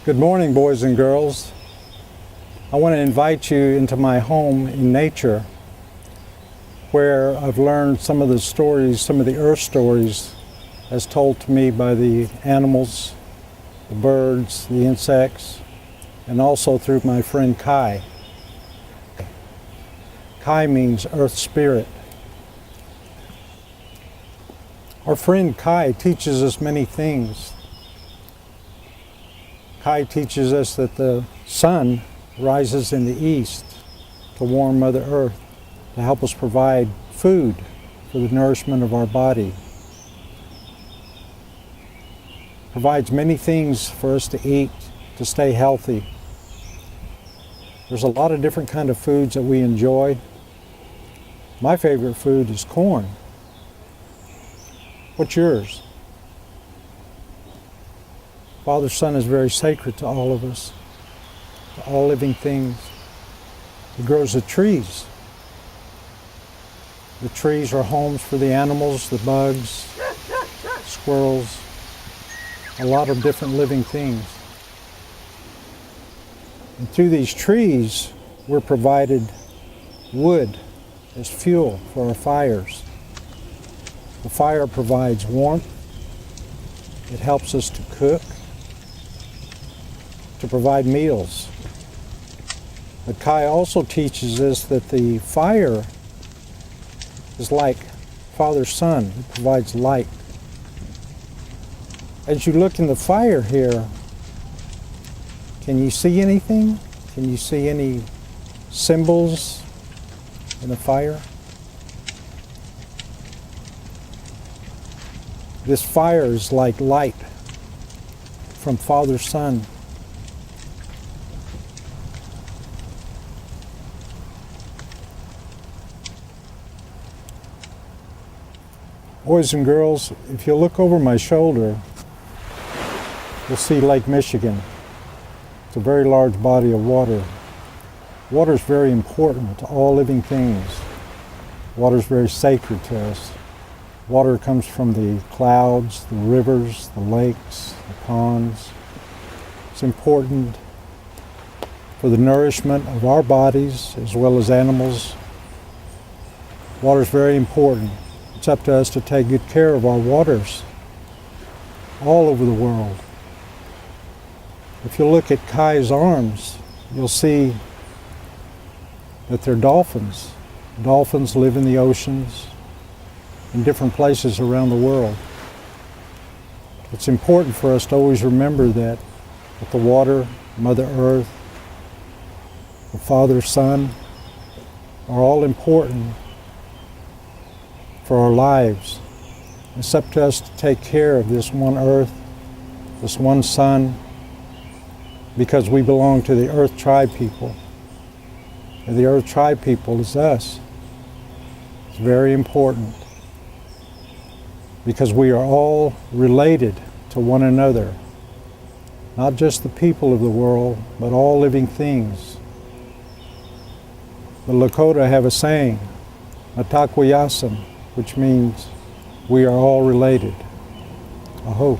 Good morning, boys and girls. I want to invite you into my home in nature, where I've learned some of the stories, some of the earth stories as told to me by the animals, the birds, the insects, and also through my friend Kai. Kai means earth spirit. Our friend Kai teaches us many things. Kai teaches us that the sun rises in the east to warm Mother Earth, to help us provide food for the nourishment of our body. Provides many things for us to eat, to stay healthy. There's a lot of different kind of foods that we enjoy. My favorite food is corn. What's yours? Father, Son is very sacred to all of us, to all living things. He grows the trees. The trees are homes for the animals, the bugs, squirrels, a lot of different living things. And through these trees, we're provided wood as fuel for our fires. The fire provides warmth. It helps us to cook, to provide meals. But Kai also teaches us that the fire is like Father Son, who provides light. As you look in the fire here, can you see anything? Can you see any symbols in the fire? This fire is like light from Father Son. Boys and girls, if you look over my shoulder, you'll see Lake Michigan. It's a very large body of water. Water is very important to all living things. Water is very sacred to us. Water comes from the clouds, the rivers, the lakes, the ponds. It's important for the nourishment of our bodies as well as animals. Water is very important. It's up to us to take good care of our waters all over the world. If you look at Kai's arms, you'll see that they're dolphins. Dolphins live in the oceans, in different places around the world. It's important for us to always remember that the water, Mother Earth, the Father, Son, are all important for our lives. It's up to us to take care of this one earth, this one sun, because we belong to the Earth Tribe people. And the Earth Tribe people is us. It's very important because we are all related to one another. Not just the people of the world, but all living things. The Lakota have a saying, Atakwayasan, which means we are all related. Aho.